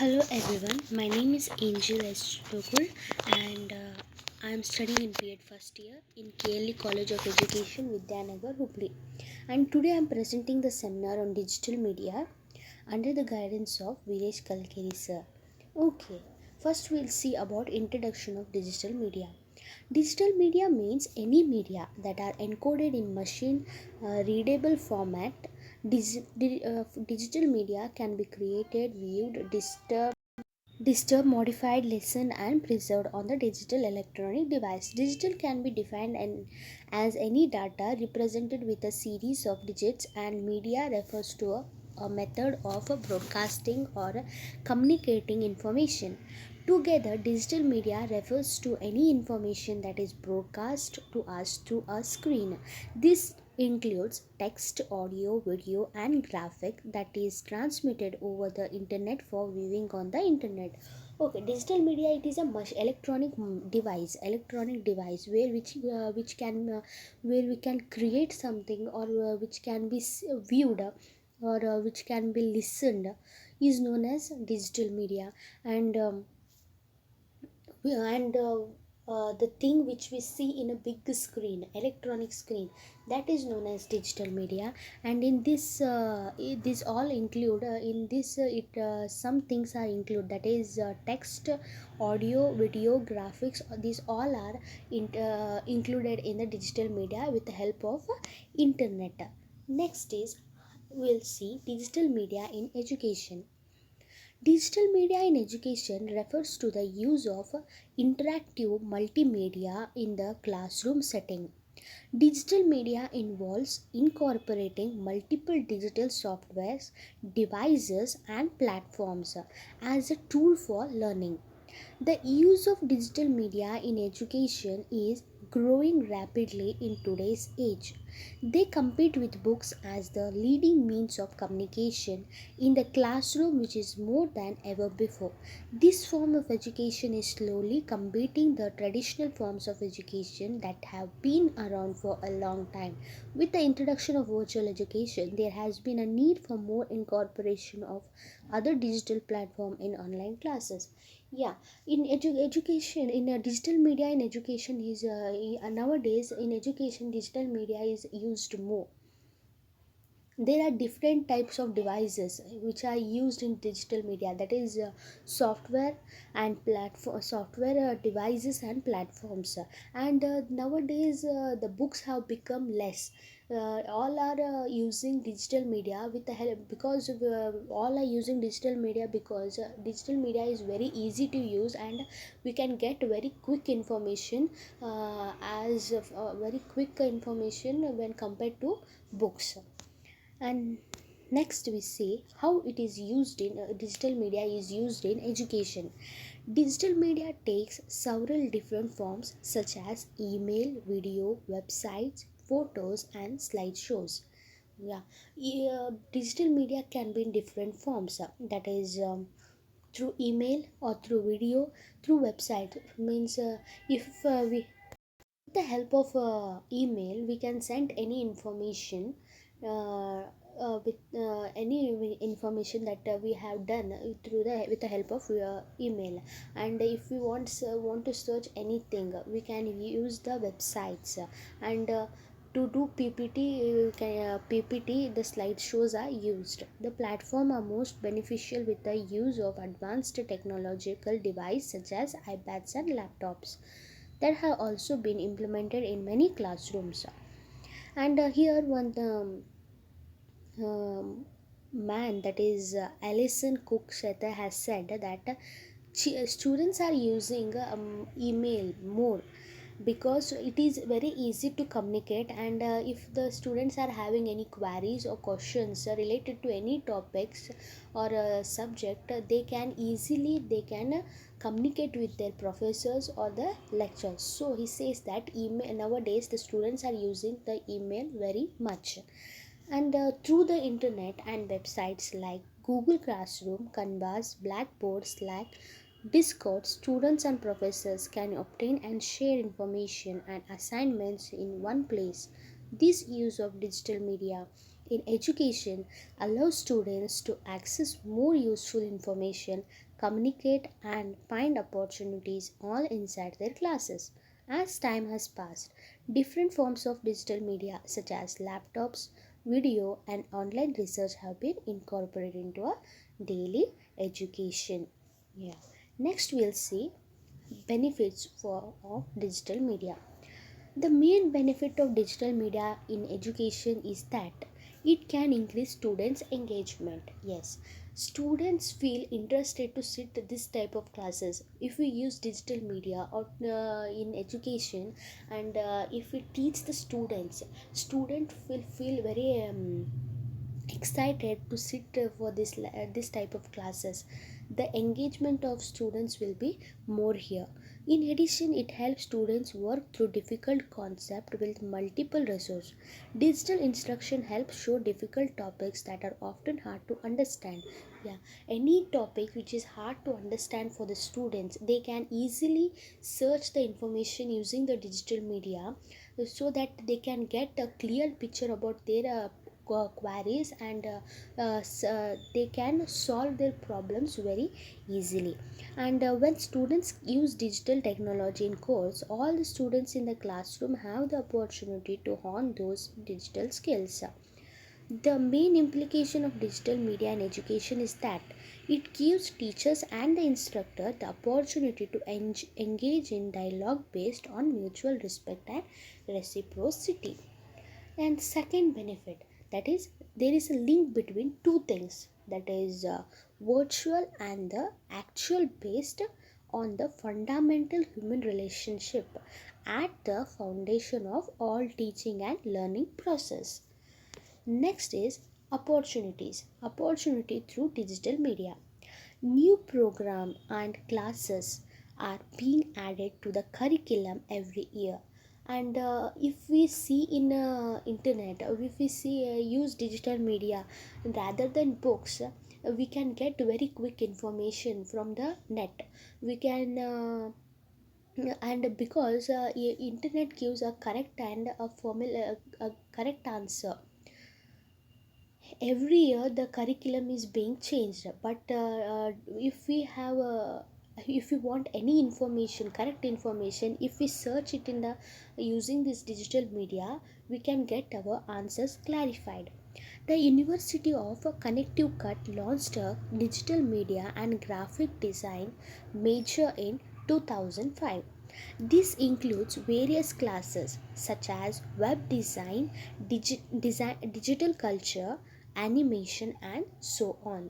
Hello everyone, my name is Angel S. Dokul and I am studying in B.Ed first year in KLE College of Education, Vidyanagar, Hubli. And today I am presenting the seminar on digital media under the guidance of Viresh Kalkeri sir. Okay, first we'll see about introduction of digital media. Digital media means any media that are encoded in machine readable format. Digital media can be created, viewed, disturbed, modified, listened, and preserved on the digital electronic device. Digital can be defined as any data represented with a series of digits, and media refers to a method of broadcasting or communicating information. Together, digital media refers to any information that is broadcast to us through a screen. This includes text, audio, video, and graphic that is transmitted over the internet for viewing on the internet. Okay, digital media, it is a electronic device which can where we can create something, or which can be viewed, or which can be listened, is known as digital media. And the thing which we see in a big screen, electronic screen, that is known as digital media. And in this all include in this it some things are include, that is text, audio, video, graphics. These all are included in the digital media with the help of internet. Next is, we'll see digital media in education. Digital media in education refers to the use of interactive multimedia in the classroom setting. Digital media involves incorporating multiple digital softwares, devices, and platforms as a tool for learning. The use of digital media in education is growing rapidly in today's age. They compete with books as the leading means of communication in the classroom, which is more than ever before. This form of education is slowly competing the traditional forms of education that have been around for a long time. With the introduction of virtual education, there has been a need for more incorporation of other digital platform in online classes. Yeah, in education, in digital media in education is nowadays in education digital media is used more. There are different types of devices which are used in digital media, that is software and platform software devices and platforms. And nowadays the books have become less. All are using digital media with the help, because all are using digital media because digital media is very easy to use, and we can get very quick information, as very quick information when compared to books. And next we see how it is used in digital media is used in education. Digital media takes several different forms such as email, video, websites, photos, and slideshows. Yeah, digital media can be in different forms, that is through email or through video, through website. Means if we with the help of email, we can send any information, uh, with any information that we have done through the with the help of email. And if we want to search anything, we can use the websites. And to do PPT, PPT, the slideshows are used. The platform are most beneficial with the use of advanced technological device such as iPads and laptops that have also been implemented in many classrooms. And here one man, that is Alison Cook Shether, has said that students are using email more because it is very easy to communicate. And if the students are having any queries or questions related to any topics or subject, they can communicate with their professors or the lecturers. So he says that email nowadays the students are using the email very much. And through the internet and websites like Google Classroom, Canvas, Blackboard, Slack, Discord, students and professors can obtain and share information and assignments in one place. This use of digital media in education allows students to access more useful information, communicate, and find opportunities all inside their classes. As time has passed, different forms of digital media such as laptops, video, and online research have been incorporated into our daily education. Yeah. Next, we'll see benefits for of digital media. The main benefit of digital media in education is that it can increase students' engagement. Yes, students feel interested to sit this type of classes. If we use digital media or in education, and if we teach the students, student will feel very excited to sit for this type of classes. The engagement of students will be more here. In addition, it helps students work through difficult concept with multiple resources. Digital instruction helps show difficult topics that are often hard to understand. Yeah, any topic which is hard to understand for the students, they can easily search the information using the digital media, so that they can get a clear picture about their queries, and they can solve their problems very easily. And when students use digital technology in course, all the students in the classroom have the opportunity to hone those digital skills. The main implication of digital media in education is that it gives teachers and the instructor the opportunity to engage in dialogue based on mutual respect and reciprocity. And second benefit, that is, there is a link between two things, that is virtual and the actual, based on the fundamental human relationship at the foundation of all teaching and learning process. Next is opportunity through digital media. New program and classes are being added to the curriculum every year. And if we see in internet, or if we see use digital media rather than books, we can get very quick information from the net. We can and because internet gives a correct and a formula, a correct answer. Every year the curriculum is being changed, but if we have a, if we want any information, correct information, if we search it in the using this digital media, we can get our answers clarified. The University of Connecticut launched a digital media and graphic design major in 2005. This includes various classes such as web design, digital culture, animation, and so on.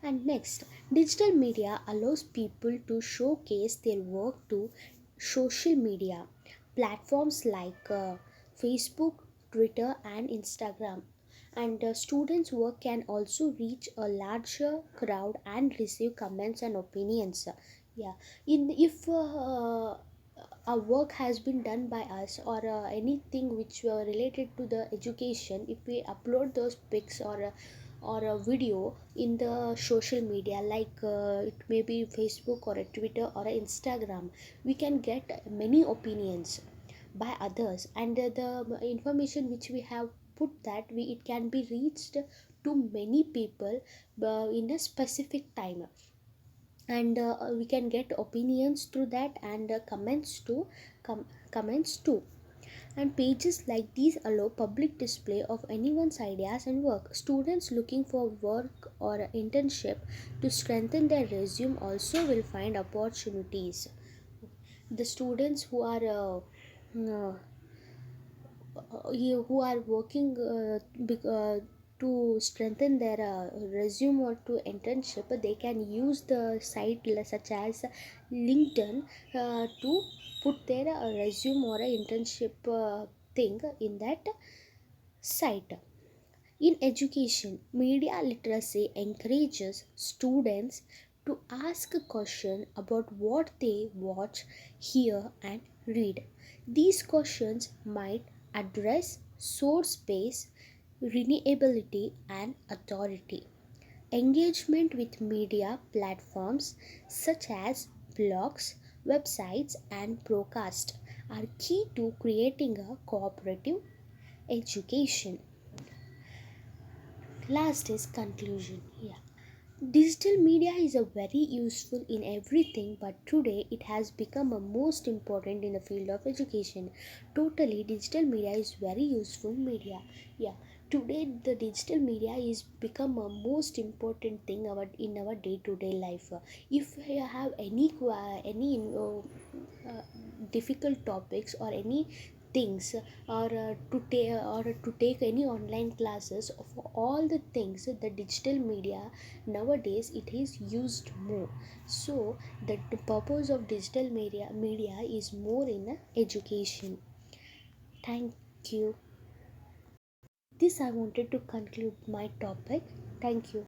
And next, digital media allows people to showcase their work to social media platforms like Facebook, Twitter, and Instagram. And students' work can also reach a larger crowd and receive comments and opinions. Yeah, in if a work has been done by us, or anything which related to the education, if we upload those pics or a video in the social media, like it may be Facebook or a Twitter or a Instagram, we can get many opinions by others. And the information which we have put, that we it can be reached to many people in a specific time. And we can get opinions through that, and comments too. And pages like these allow public display of anyone's ideas and work. Students looking for work or internship to strengthen their resume also will find opportunities. The students who are who are working to strengthen their resume or to internship, they can use the site such as LinkedIn to put their resume or a internship thing in that site. In education, media literacy encourages students to ask a question about what they watch, hear, and read. These questions might address source base, reliability, and authority. Engagement with media platforms such as blogs, websites, and broadcast are key to creating a cooperative education. Last is conclusion. Yeah. Digital media is a very useful in everything, but today it has become a most important in the field of education. Totally, digital media is very useful media. Yeah, today the digital media is become a most important thing in our day to day life. If you have any difficult topics or any things, or to take any online classes of all the things, the digital media nowadays it is used more. So the purpose of digital media is more in education. Thank you. This I wanted to conclude my topic. Thank you.